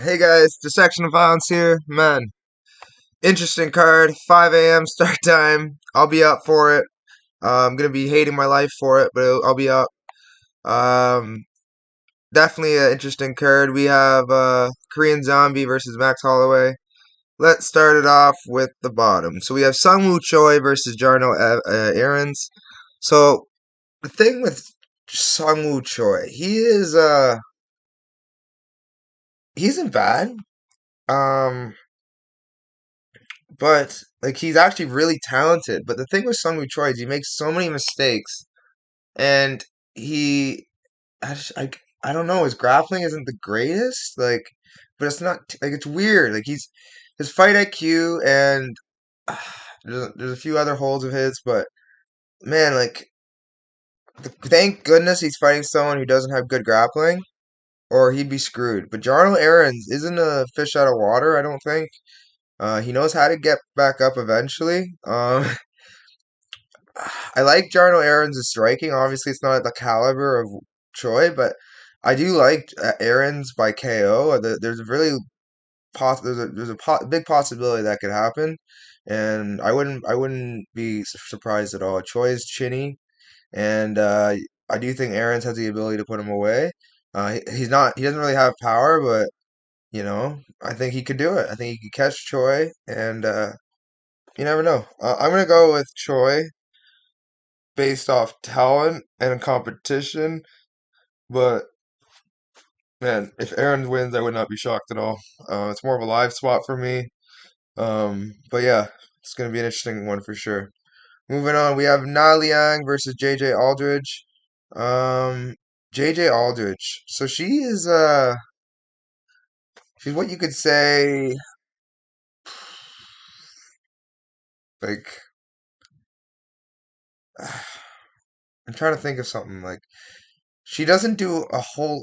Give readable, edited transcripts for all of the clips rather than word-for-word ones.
Hey guys, Dissection of Violence here. Man, interesting card. 5 a.m. start time. I'll be up for it. I'm gonna be hating my life for it, but I'll be up. Um, Definitely an interesting card. We have Korean Zombie versus Max Holloway. Let's start it off with the bottom. So we have Sungwoo Choi versus Jarno Errens. So the thing with Sungwoo Choi, he isn't bad. Um, But like he's actually really talented. But the thing with Sungwoo Choi is he makes so many mistakes, and he, I don't know, his grappling isn't the greatest. But it's not like it's weird. Like his fight IQ and there's a few other holes of his, but man, thank goodness he's fighting someone who doesn't have good grappling, or he'd be screwed. But Jarno Aarons isn't a fish out of water, I don't think. He knows how to get back up eventually. I like Jarno Aaron's striking. Obviously, it's not at the caliber of Choi, but I do like Aaron's by KO. There's a really big possibility that could happen, and I wouldn't be surprised at all. Choi is chinny, and I do think Aaron's has the ability to put him away. He doesn't really have power, but I think he could do it. I think he could catch Choi, and you never know. I'm gonna go with Choi based off talent and competition. But man, if Aaron wins, I would not be shocked at all. It's more of a live spot for me. But yeah, it's gonna be an interesting one for sure. Moving on, we have Liang versus JJ Aldrich. Um, JJ Aldrich. So she's what you could say like I'm trying to think of something like she does a whole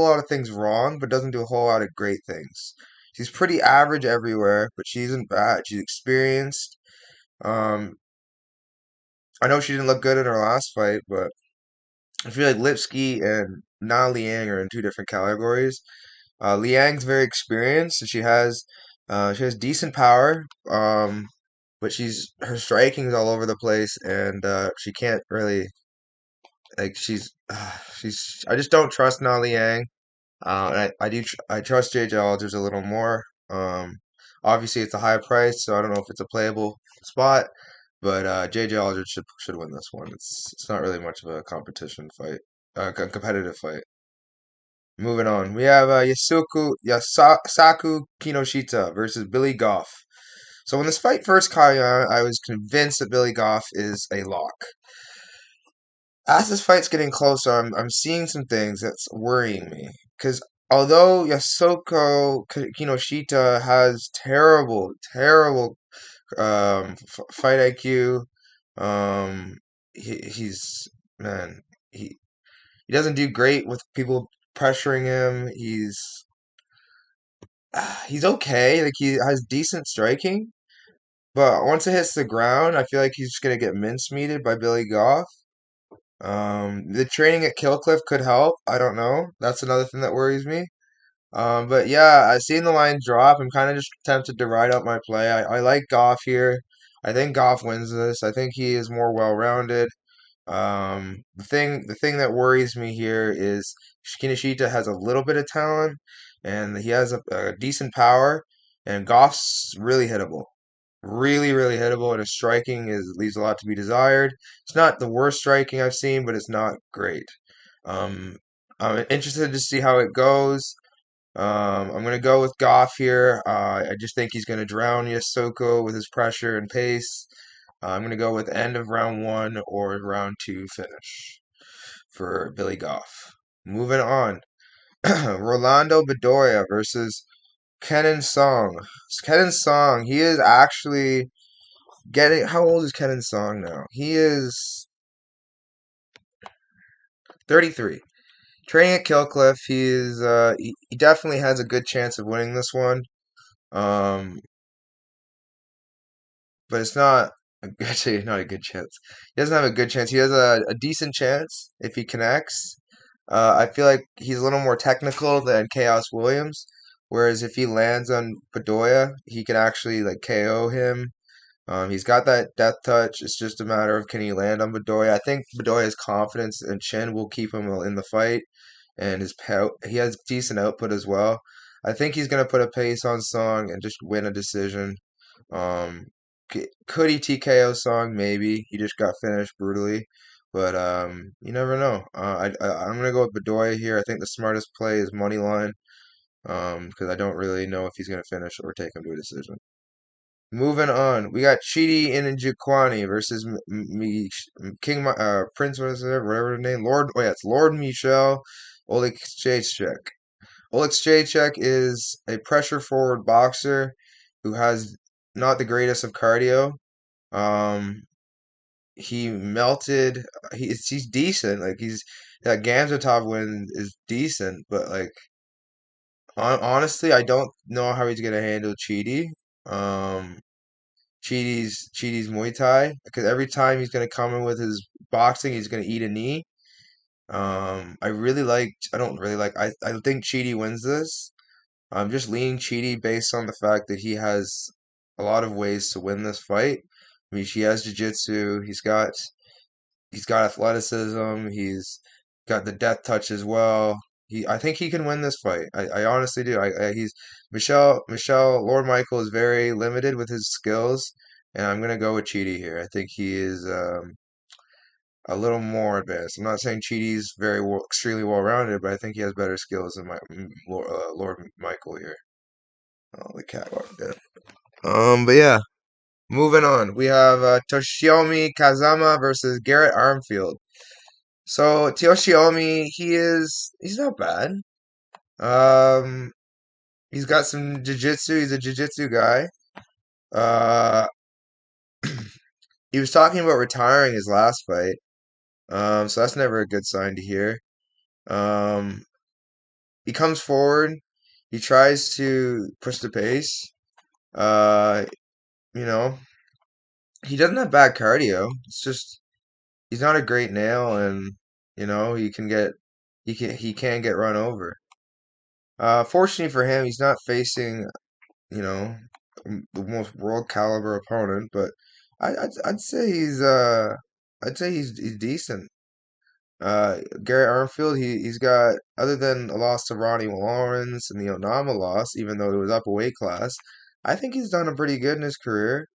lot of things wrong, but doesn't do a whole lot of great things. She's pretty average everywhere, but she isn't bad. She's experienced. Um, I know she didn't look good in her last fight, but I feel like Lipsky and Na Liang are in two different categories. Liang's very experienced, and she has decent power. But her striking's all over the place, and she can't really like she's. I just don't trust Na Liang. And I trust JJ Aldridge a little more. Obviously it's a high price, so I don't know if it's a playable spot, but JJ Aldridge should win this one. It's not really much of a competition fight, competitive fight. Moving on, we have Yasaku Kinoshita versus Billy Goff. So when this fight first came out, I was convinced that Billy Goff is a lock. As this fight's getting closer, I'm seeing some things that's worrying me. Because although Kinoshita has terrible, terrible fight IQ, um, he's man, he doesn't do great with people pressuring him. He's okay. Like he has decent striking, but once it hits the ground, I feel like he's just gonna get mincemeated by Billy Goff. The training at Killcliff could help. I don't know. That's another thing that worries me. But yeah, I seen the line drop. I'm kind of just tempted to ride out my play. I like Goff here. I think Goff wins this. I think he is more well-rounded. The thing that worries me here is Kinoshita has a little bit of talent, and he has a decent power, and Goff's really hittable. Really, really hittable, and his striking is leaves a lot to be desired. It's not the worst striking I've seen, but it's not great. Um, I'm interested to see how it goes. I'm gonna go with Goff here. I just think he's gonna drown Yasoko with his pressure and pace. I'm gonna go with end of round one or round two finish for Billy Goff. Moving on, Rolando Bedoya versus Kenan Song. Kenan Song, he is actually getting. How old is Kenan Song now? He is 33. Training at Killcliff, he definitely has a good chance of winning this one. Um, but it's not actually not a good chance. He doesn't have a good chance. He has a decent chance if he connects. I feel like he's a little more technical than Chaos Williams. Whereas if he lands on Bedoya, he can actually like KO him. He's got that death touch. It's just a matter of can he land on Bedoya. I think Bedoya's confidence and chin will keep him in the fight, and he has decent output as well. I think he's gonna put a pace on Song and just win a decision. Um, could he TKO Song? Maybe he just got finished brutally, but you never know. I'm gonna go with Bedoya here. I think the smartest play is money line. Because I don't really know if he's gonna finish or take him to a decision. Moving on, we got Chidi and Njokuani versus King Prince, what is it, whatever the name, Lord. Oh yeah, it's Lord Michel Oleksiejczuk. Oleksiejczuk is a pressure forward boxer who has not the greatest of cardio. Um, he melted. He's decent. Like that Gamzatov win is decent, but like honestly, I don't know how he's gonna handle Chidi. Um, Chidi's Muay Thai because every time he's gonna come in with his boxing, he's gonna eat a knee. I don't really like. I think Chidi wins this. I'm just leaning Chidi based on the fact that he has a lot of ways to win this fight. I mean, he has jiu-jitsu. He's got athleticism. He's got the death touch as well. I think he can win this fight. I honestly do. He's Michelle Lord Michael is very limited with his skills, and I'm gonna go with Chidi here. I think he is a little more advanced. I'm not saying Chidi's extremely well rounded, but I think he has better skills than Lord Michael here. Oh, the cat walked in. But yeah, moving on. We have Toshiomi Kazama versus Garrett Armfield. So Toshiomi, he's not bad. Um, he's got some jiu-jitsu. He's a jiu-jitsu guy. Uh, he was talking about retiring his last fight. So that's never a good sign to hear. Um, he comes forward. He tries to push the pace. Uh, you know, he doesn't have bad cardio. It's just he's not a great nail, and he can get run over. Fortunately for him, he's not facing you know, the most world caliber opponent, but I'd say he's decent. Gary Armfield, he's got other than a loss to Ronnie Lawrence and the Onama loss, even though it was up a weight class, I think he's done a pretty good in his career.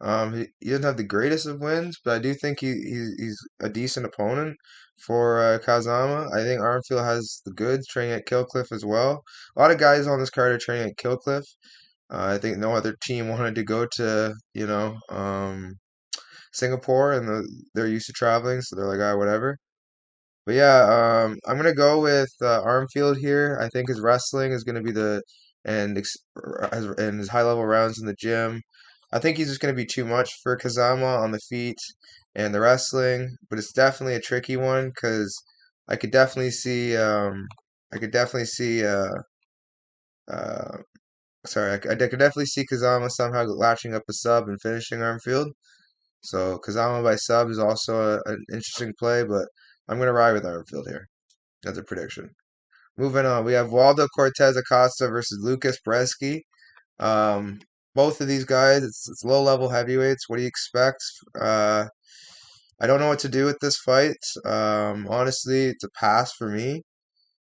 He doesn't have the greatest of wins, but I do think he's a decent opponent for Kazama. I think Armfield has the goods training at Killcliff as well. A lot of guys on this card are training at Killcliff. I think no other team wanted to go to, Singapore, and they're used to traveling, so they're like, ah, whatever. But yeah, I'm gonna go with Armfield here. I think his wrestling is gonna be and his high level rounds in the gym. I think he's just gonna be too much for Kazama on the feet and the wrestling, but it's definitely a tricky one because I could definitely see, I could definitely see, uh, I could definitely see Kazama somehow latching up a sub and finishing Armfield. So Kazama by sub is also an interesting play, but I'm gonna ride with Armfield here. That's a prediction. Moving on, we have Waldo Cortez Acosta versus Lucas Brzeski. Um, Both of these guys, it's low level heavyweights. What do you expect? I don't know what to do with this fight. Honestly, it's a pass for me.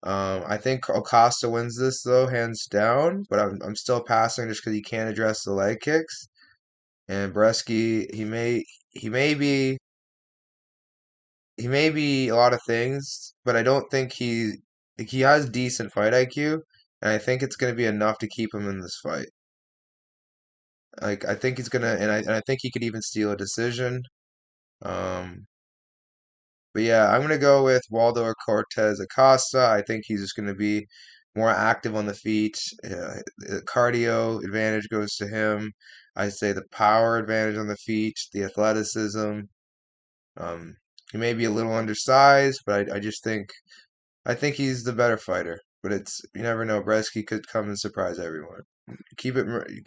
I think Acosta wins this though, hands down. But I'm still passing just because he can't address the leg kicks. And Brzeski, he may be a lot of things, but I don't think he has decent fight IQ, and I think it's going to be enough to keep him in this fight. Like I think he's gonna, and I think he could even steal a decision. Um, but yeah, I'm gonna go with Waldo Cortez Acosta. I think he's just gonna be more active on the feet. The cardio advantage goes to him. I say the power advantage on the feet, the athleticism. Um, he may be a little undersized, but I think he's the better fighter. But you never know. Brzeski could come and surprise everyone.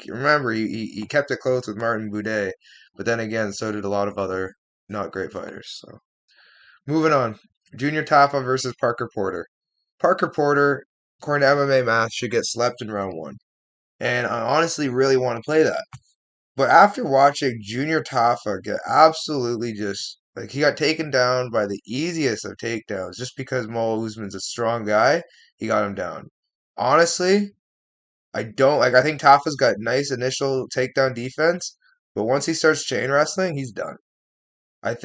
Remember, he kept it close with Martin Boudet, but then again, so did a lot of other not great fighters. So moving on, Junior Tafa versus Parker Porter. Parker Porter, according to MMA math, should get slept in round one. And I honestly really want to play that. But after watching Junior Tafa get absolutely just like he got taken down by the easiest of takedowns just because Mo Usman's a strong guy, he got him down. Honestly, I don't like I think Tafa's got nice initial takedown defense, but once he starts chain wrestling, he's done. I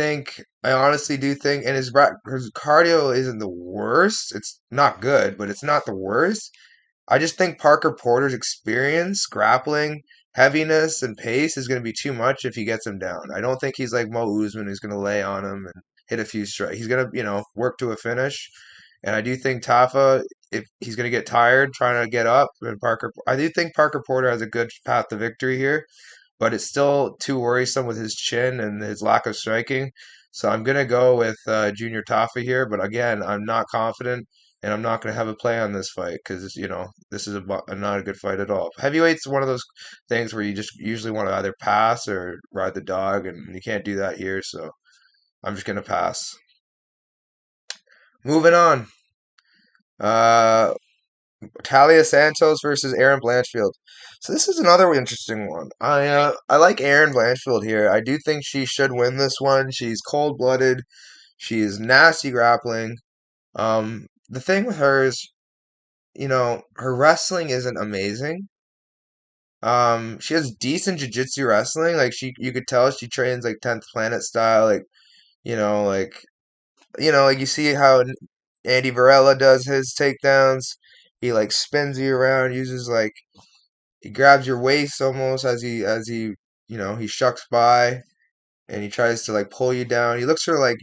honestly do think, and his cardio isn't the worst. It's not good, but it's not the worst. I just think Parker Porter's experience, grappling, heaviness, and pace is going to be too much if he gets him down. I don't think he's like Mo Usman who's going to lay on him and hit a few strikes. He's going to, work to a finish. And I do think Tafa, if he's going to get tired trying to get up, and I do think Parker Porter has a good path to victory here, but it's still too worrisome with his chin and his lack of striking. So I'm gonna go with Junior Tafa here, but again, I'm not confident, and I'm not gonna have a play on this fight because this is not a good fight at all. Heavyweight's one of those things where you just usually want to either pass or ride the dog, and you can't do that here. So I'm just gonna pass. Moving on. Uh, Talia Santos versus Aaron Blanchfield. So this is another interesting one. I like Aaron Blanchfield here. I do think she should win this one. She's cold blooded. She is nasty grappling. The thing with her is, her wrestling isn't amazing. She has decent jiu-jitsu wrestling. Like you could tell she trains like 10th Planet style. Like you know, like like you see how Andy Varela does his takedowns. He like spins you around, uses like he grabs your waist almost as he he shucks by and he tries to like pull you down. He looks for like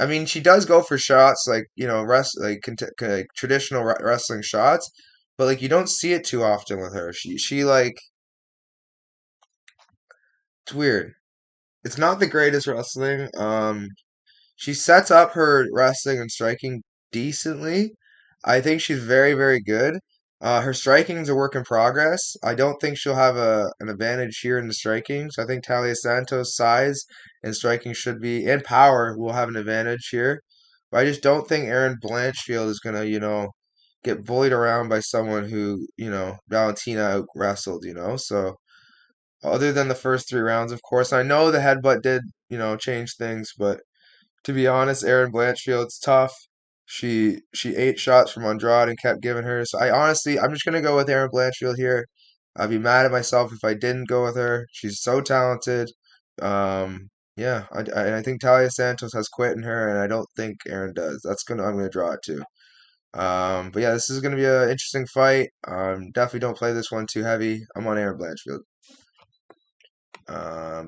I mean she does go for shots like like traditional wrestling shots, but like you don't see it too often with her. She like it's weird. It's not the greatest wrestling. She sets up her wrestling and striking decently. I think she's very, very good. Her striking is a work in progress. I don't think she'll have an advantage here in the striking. So I think Talia Santos' size and striking should be, and power will have an advantage here. But I just don't think Aaron Blanchfield is gonna, get bullied around by someone who, Valentina out wrestled, So other than the first three rounds, of course, I know the headbutt did, change things, but to be honest, Erin Blanchfield's tough. She ate shots from Andrade and kept giving her. So I'm just gonna go with Erin Blanchfield here. I'd be mad at myself if I didn't go with her. She's so talented. Yeah, I think Talia Santos has quit in her, and I don't think Erin does. I'm gonna draw it too. But yeah, this is gonna be an interesting fight. Definitely don't play this one too heavy. I'm on Erin Blanchfield.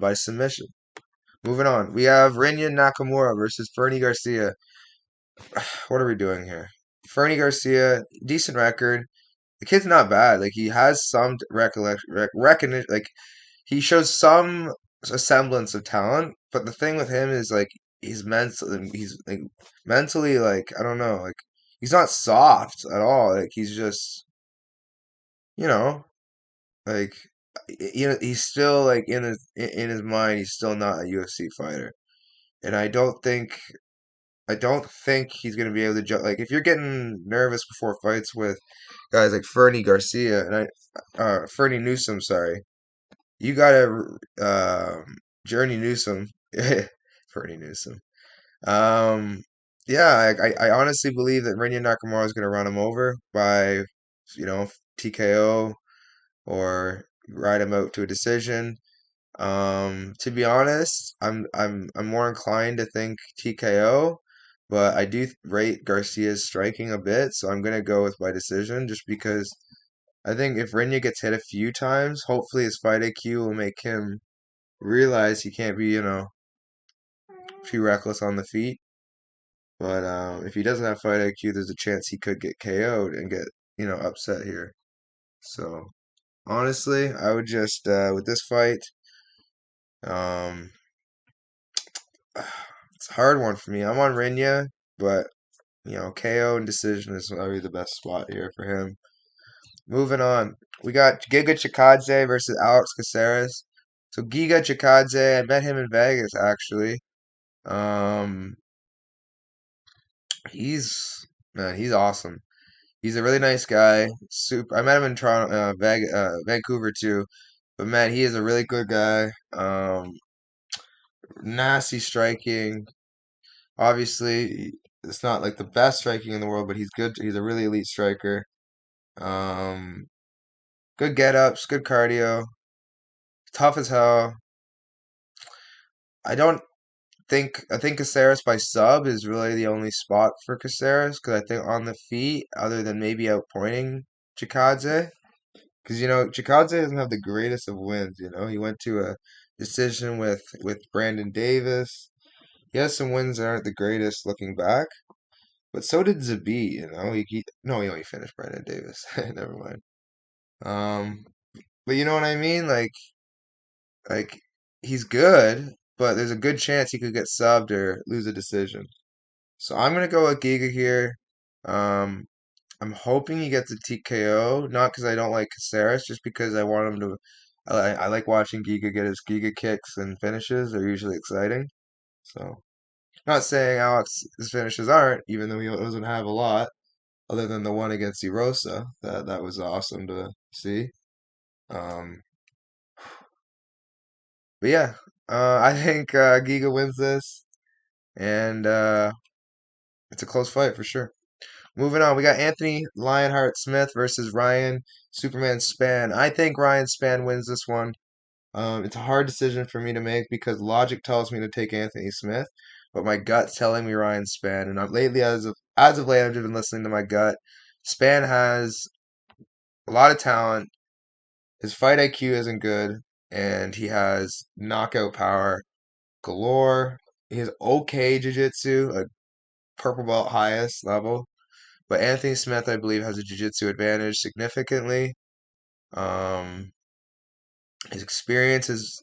By submission. Moving on, we have Rinya Nakamura versus Fernie Garcia. What are we doing here? Fernie Garcia, decent record. The kid's not bad. Like he has some recognition. Like he shows some semblance of talent. But the thing with him is like he's like mentally like I don't know. Like he's not soft at all. Like he's just you know like he's still like in his mind he's still not a UFC fighter. And I don't think he's gonna be able to jump. Like if you're getting nervous before fights with guys like Fernie Garcia and Fernie Newsom, sorry, you gotta Journey Newsom, Fernie Newsom. Um, yeah, I honestly believe that Rinya Nakamura is gonna run him over by you know TKO or ride him out to a decision. To be honest, I'm more inclined to think TKO, but I do rate Garcia's striking a bit, so I'm gonna go with by decision just because I think if Rinya gets hit a few times, hopefully his fight IQ will make him realize he can't be, too reckless on the feet. But if he doesn't have fight IQ, there's a chance he could get KO'd and get, upset here. So honestly, I would just with this fight, um, it's a hard one for me. I'm on Rinya, but KO and decision is probably the best spot here for him. Moving on, we got Giga Chikadze versus Alex Caceres. So Giga Chikadze, I met him in Vegas actually. Um, he's man, he's awesome. He's a really nice guy. Super. I met him in Toronto, Vancouver too. But man, he is a really good guy. Nasty striking. Obviously, it's not like the best striking in the world, but he's good. He's a really elite striker. Um, Good get ups, good cardio, tough as hell. I don't I think Caceres by sub is really the only spot for Caceres because I think on the feet, other than maybe outpointing Chikadze, because Chikadze doesn't have the greatest of wins. He went to a decision with Brandon Davis. He has some wins that aren't the greatest looking back, but so did Zabi. No, he only finished Brandon Davis. Never mind. Um, but you know what I mean? Like he's good, but there's a good chance he could get subbed or lose a decision. So I'm gonna go with Giga here. Um, I'm hoping he gets a TKO, not because I don't like Caceres, just because I want him to. I like watching Giga get his Giga kicks and finishes. They're usually exciting. So, not saying Alex's finishes aren't, even though he doesn't have a lot, other than the one against Erosa. That was awesome to see. Um, but yeah, I think Giga wins this, and it's a close fight for sure. Moving on, we got Anthony Lionheart Smith versus Ryan Superman Spann. I think Ryan Spann wins this one. It's a hard decision for me to make because logic tells me to take Anthony Smith, but my gut's telling me Ryan Spann. And lately, as of late, I've just been listening to my gut. Spann has a lot of talent. His fight IQ isn't good, and he has knockout power galore. He has okay jiu-jitsu, a purple belt highest level. But Anthony Smith, I believe, has a jiu-jitsu advantage significantly. Um, his experience is,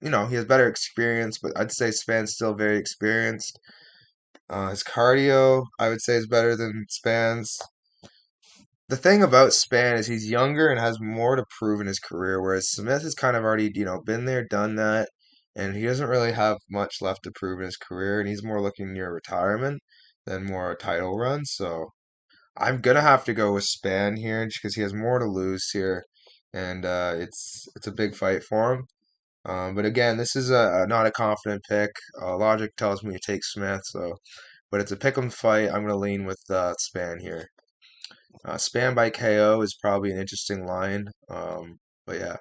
he has better experience, but I'd say Spann's still very experienced. His cardio, I would say, is better than Spann's. The thing about Spann is he's younger and has more to prove in his career, whereas Smith has kind of already, been there, done that, and he doesn't really have much left to prove in his career, and he's more looking near retirement than more a title run. So I'm gonna have to go with Spann here because he has more to lose here, and it's a big fight for him. But again, this is not a confident pick. Logic tells me to take Smith, but it's a pick'em fight. I'm gonna lean with Spann here. Spann by KO is probably an interesting line. But yeah,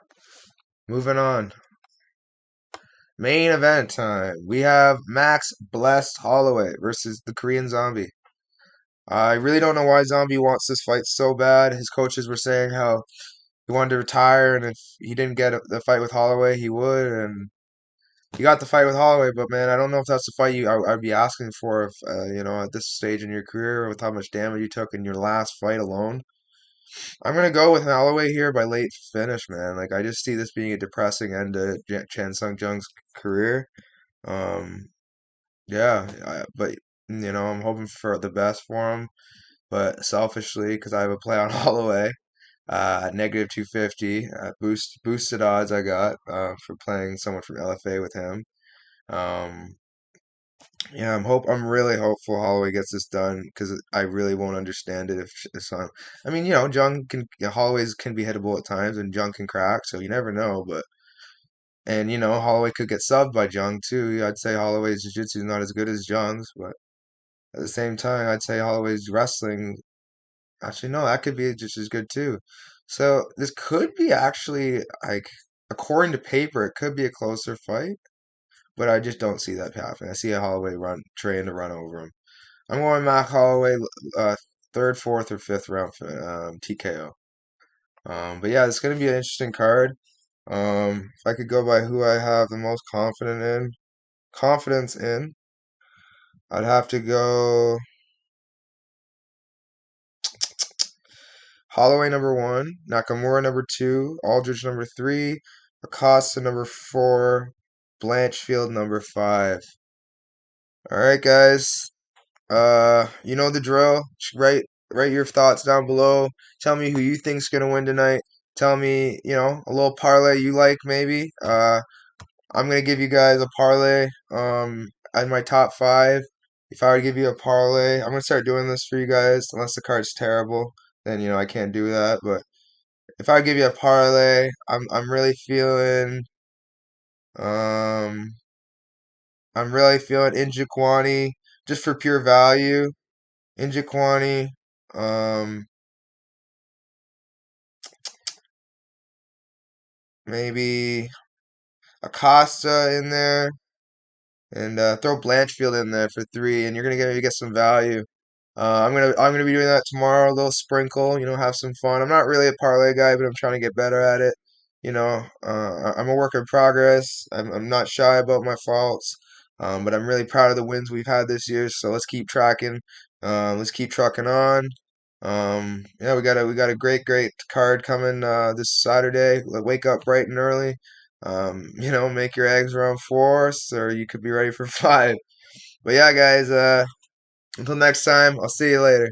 moving on. Main event time. We have Max Blessed Holloway versus the Korean Zombie. I really don't know why Zombie wants this fight so bad. His coaches were saying how he wanted to retire, and if he didn't get the fight with Holloway, he would. And he got the fight with Holloway, but man, I don't know if that's the fight I'd be asking for if at this stage in your career with how much damage you took in your last fight alone. I'm gonna go with Holloway here by late finish, man. Like I just see this being a depressing end to Chan Sung Jung's career. Um, yeah, but I'm hoping for the best for him. But selfishly, because I have a play on Holloway at negative 250, boosted odds I got for playing someone from LFA with him. Um, yeah, I'm really hopeful Holloway gets this done because I really won't understand it if some. I mean, Jung Holloway's can be hittable at times, and Jung can crack, so you never know. But and Holloway could get subbed by Jung too. I'd say Holloway's jiu-jitsu is not as good as Jung's, but at the same time, I'd say Holloway's wrestling. Actually, no, that could be just as good too. So this could be actually like, according to paper, it could be a closer fight, but I just don't see that happening. I see a Holloway trying to run over him. I'm going Mac Holloway, uh, third, fourth, or fifth round TKO. But yeah, it's gonna be an interesting card. If I could go by who I have the most confidence in, I'd have to go Holloway number one, Nakamura number two, Aldrich number three, Acosta number four, Blanchfield number five. All right, guys. You know the drill. Write your thoughts down below. Tell me who you think's gonna win tonight. Tell me, a little parlay you like maybe. I'm gonna give you guys a parlay. At my top five. If I were to give you a parlay, I'm gonna start doing this for you guys. Unless the card's terrible, then I can't do that. But if I give you a parlay, I'm really feeling um Njokuani just for pure value. Njokuani, um maybe Acosta in there, and throw Blanchfield in there for three, and you're gonna get some value. I'm gonna be doing that tomorrow. A little sprinkle, have some fun. I'm not really a parlay guy, but I'm trying to get better at it. I'm a work in progress. I'm not shy about my faults, but I'm really proud of the wins we've had this year. So let's keep tracking. Let's keep trucking on. Yeah, we got a great card coming this Saturday. Wake up bright and early. Make your eggs around 4, or you could be ready for 5. But yeah, guys. Until next time, I'll see you later.